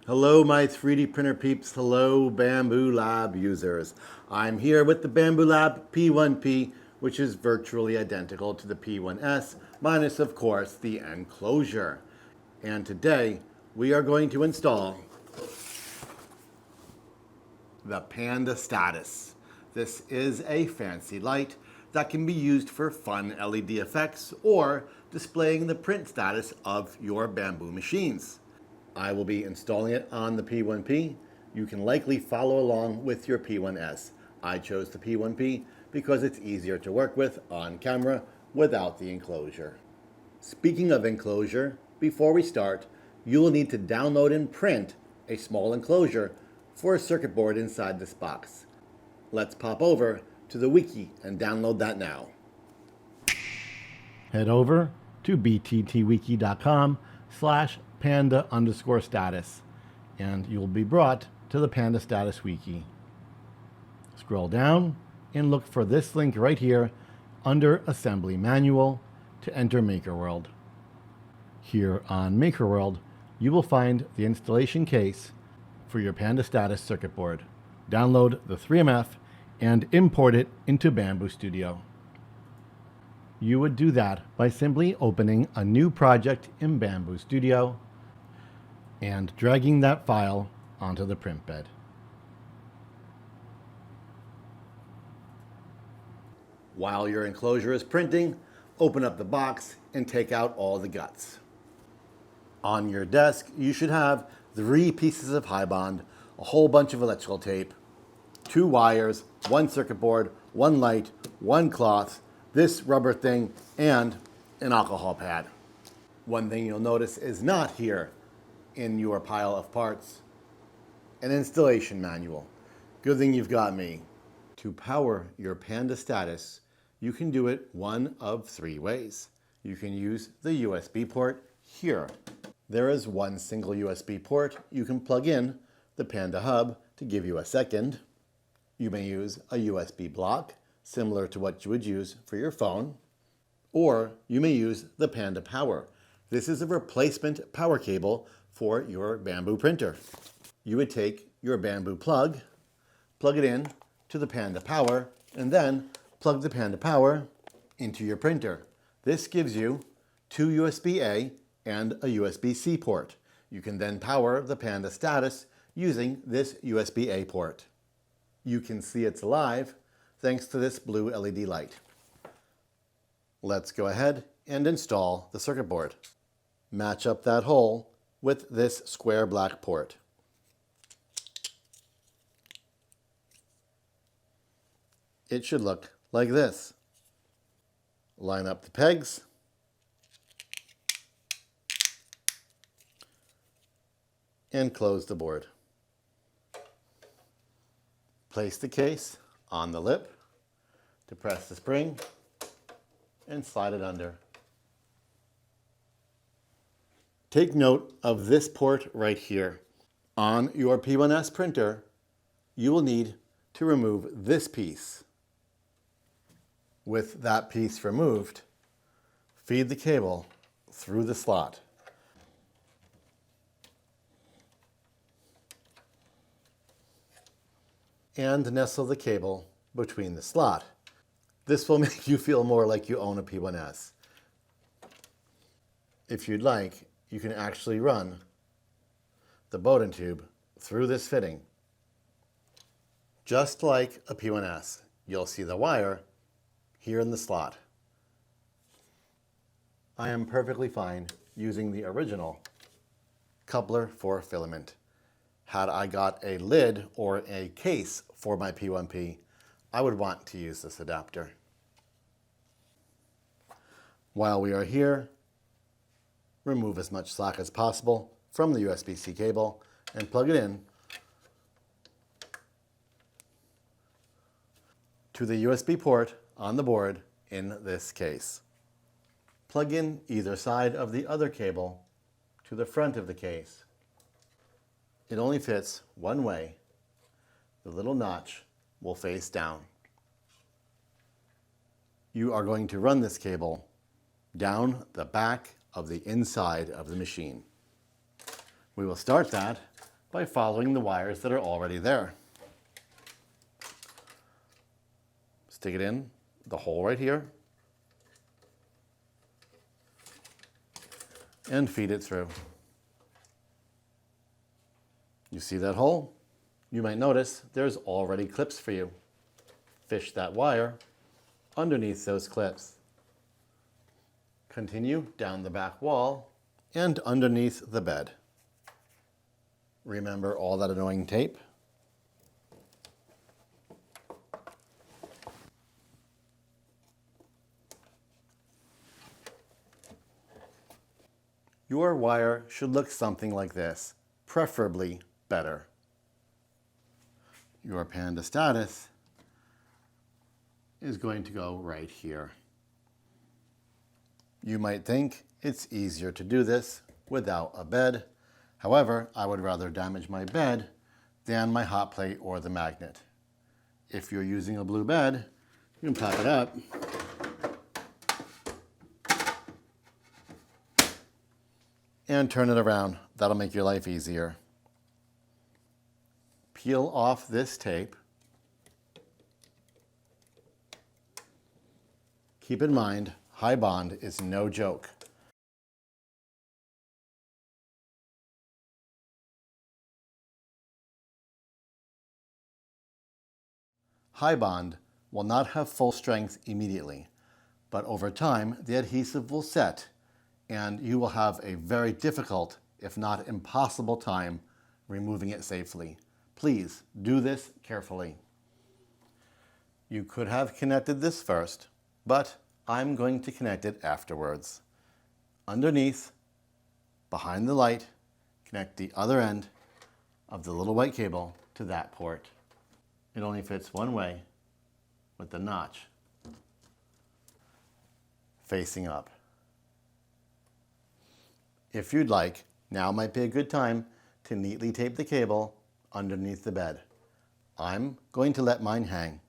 Hello my 3D printer peeps, hello Bambu Lab users. I'm here with the Bambu Lab P1P, which is virtually identical to the P1S, minus of course the enclosure. And today we are going to install the Panda Status. This is a fancy light that can be used for fun LED effects or displaying the print status of your Bambu machines. I will be installing it on the P1P. You can likely follow along with your P1S. I chose the P1P because it's easier to work with on camera without the enclosure. Speaking of enclosure, before we start, you will need to download and print a small enclosure for a circuit board inside this box. Let's pop over to the wiki and download that now. Head over to bttwiki.com/panda_status and you'll be brought to the Panda Status Wiki. Scroll down and look for this link right here under Assembly Manual to enter MakerWorld. Here on MakerWorld, you will find the installation case for your Panda Status circuit board. Download the 3MF and import it into Bambu Studio. You would do that by simply opening a new project in Bambu Studio and dragging that file onto the print bed. While your enclosure is printing, open up the box and take out all the guts. On your desk, you should have 3 pieces of high bond, a whole bunch of electrical tape, 2 wires, 1 circuit board, 1 light, 1 cloth, this rubber thing, and an alcohol pad. One thing you'll notice is not here in your pile of parts, an installation manual. Good thing you've got me. To power your Panda Status, you can do it one of 3 ways. You can use the USB port here. There is one single USB port. You can plug in the Panda hub to give you a second. You may use a USB block, similar to what you would use for your phone, or you may use the Panda Power. This is a replacement power cable for your Bambu printer. You would take your Bambu plug it in to the Panda Power, and then plug the Panda Power into your printer. This gives you 2 USB-A and a USB-C port. You can then power the Panda Status using this USB-A port. You can see it's alive thanks to this blue LED light. Let's go ahead and install the circuit board. Match up that hole with this square black port. It should look like this. Line up the pegs. And close the board. Place the case on the lip, depress the spring, and slide it under. Take note of this port right here. On your P1S printer, you will need to remove this piece. With that piece removed, feed the cable through the slot. And nestle the cable between the slot. This will make you feel more like you own a P1S. If you'd like, you can actually run the Bowden tube through this fitting. Just like a P1S, you'll see the wire here in the slot. I am perfectly fine using the original coupler for filament. Had I got a lid or a case for my P1P, I would want to use this adapter. While we are here, remove as much slack as possible from the USB-C cable and plug it in to the USB port on the board in this case. Plug in either side of the other cable to the front of the case. It only fits one way. The little notch will face down. You are going to run this cable down the back of the inside of the machine. We will start that by following the wires that are already there. Stick it in the hole right here and feed it through. You see that hole? You might notice there's already clips for you. Fish that wire underneath those clips. Continue down the back wall and underneath the bed. Remember all that annoying tape? Your wire should look something like this, preferably better. Your Panda status is going to go right here. You might think it's easier to do this without a bed. However, I would rather damage my bed than my hot plate or the magnet. If you're using a blue bed, you can pop it up and turn it around. That'll make your life easier. Peel off this tape. Keep in mind, high bond is no joke. High bond will not have full strength immediately, but over time the adhesive will set and you will have a very difficult, if not impossible time removing it safely. Please do this carefully. You could have connected this first, but I'm going to connect it afterwards. Underneath, behind the light, connect the other end of the little white cable to that port. It only fits one way with the notch facing up. If you'd like, now might be a good time to neatly tape the cable underneath the bed. I'm going to let mine hang.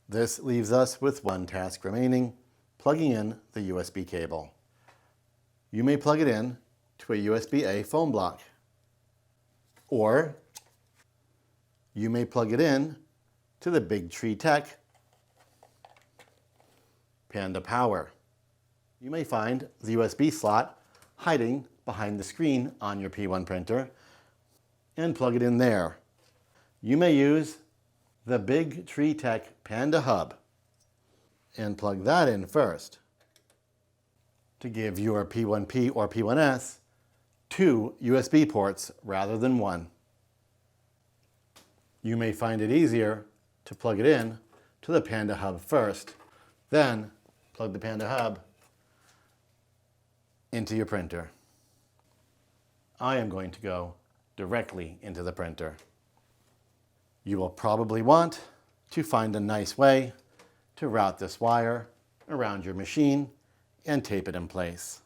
This leaves us with one task remaining, plugging in the USB cable. You may plug it in to a USB-A phone block, or you may plug it in to the Big Tree Tech Panda Power. You may find the USB slot hiding behind the screen on your P1 printer and plug it in there. You may use the Big Tree Tech Panda Hub and plug that in first to give your P1P or P1S 2 USB ports rather than one. You may find it easier to plug it in to the Panda Hub first, then plug the Panda Hub into your printer. I am going to go directly into the printer. You will probably want to find a nice way to route this wire around your machine and tape it in place.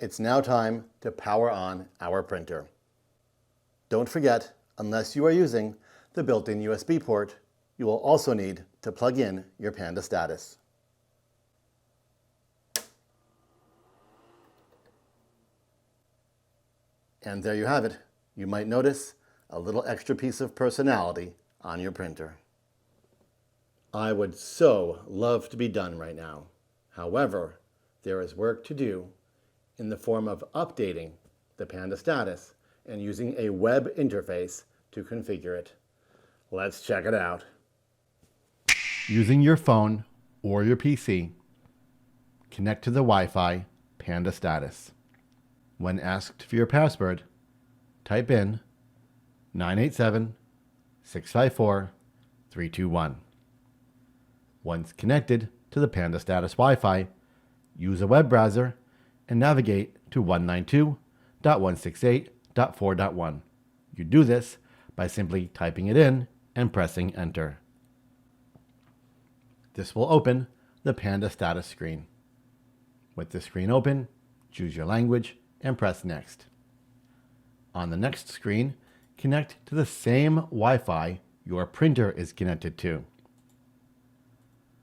It's now time to power on our printer. Don't forget, unless you are using the built-in USB port, you will also need to plug in your Panda status. And there you have it. You might notice a little extra piece of personality on your printer. I would so love to be done right now. However, there is work to do in the form of updating the Panda status and using a web interface to configure it. Let's check it out. Using your phone or your PC, connect to the Wi-Fi Panda status. When asked for your password, type in 987-654-9 3, 2, 1. Once connected to the Panda Status Wi-Fi, use a web browser and navigate to 192.168.4.1. You do this by simply typing it in and pressing enter. This will open the Panda status screen. With the screen open, choose your language and press next. On the next screen, connect to the same Wi-Fi your printer is connected to.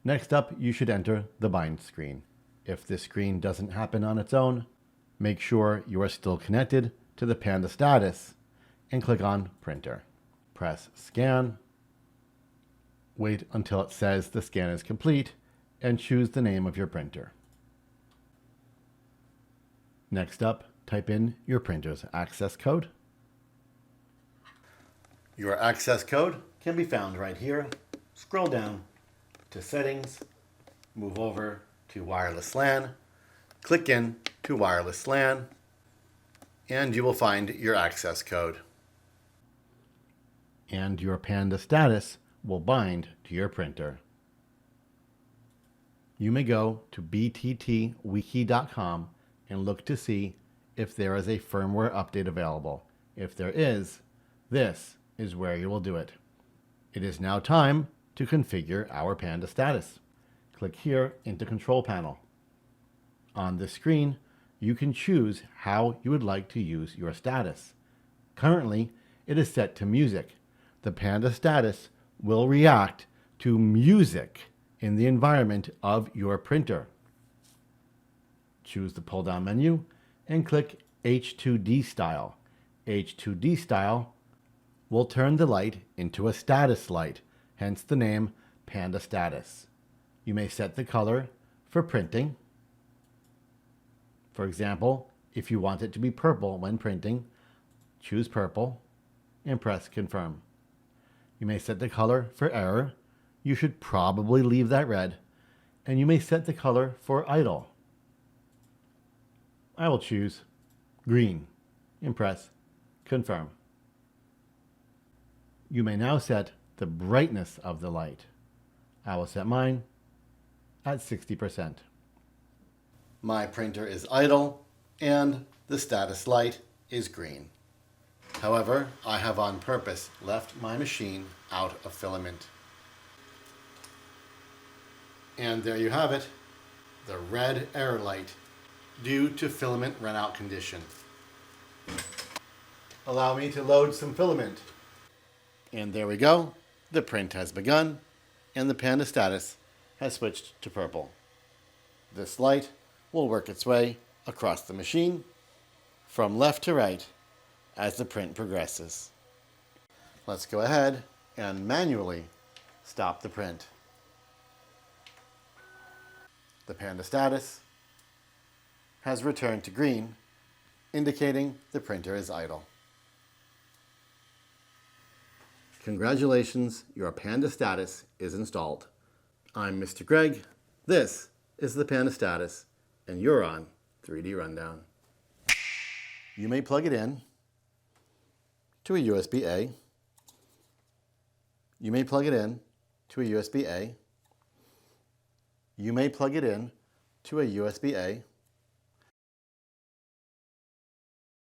Next up, you should enter the bind screen. If this screen doesn't happen on its own, make sure you are still connected to the Panda status and click on Printer. Press Scan. Wait until it says the scan is complete and choose the name of your printer. Next up, type in your printer's access code. Your access code can be found right here. Scroll down to Settings, move over to Wireless LAN, click in to Wireless LAN, and you will find your access code. And your Panda status will bind to your printer. You may go to bttwiki.com and look to see if there is a firmware update available. If there is, this is where you will do it. It is now time to configure our Panda status. Click here into Control Panel. On this screen, you can choose how you would like to use your status. Currently, it is set to music. The Panda status will react to music in the environment of your printer. Choose the pull-down menu and click H2D Style. H2D Style will turn the light into a status light, hence the name Panda Status. You may set the color for printing. For example, if you want it to be purple when printing, choose purple and press Confirm. You may set the color for error. You should probably leave that red. And you may set the color for idle. I will choose green and press Confirm. You may now set the brightness of the light. I will set mine at 60%. My printer is idle and the status light is green. However, I have on purpose left my machine out of filament. And there you have it, the red error light due to filament runout condition. Allow me to load some filament. And there we go, the print has begun and the Panda status has switched to purple. This light will work its way across the machine from left to right as the print progresses. Let's go ahead and manually stop the print. The Panda status has returned to green, indicating the printer is idle. Congratulations, your Panda status is installed. I'm Mr. Greg, this is the Panda status, and you're on 3D Rundown. You may plug it in to a USB-A. You may plug it in to a USB-A. You may plug it in to a USB-A.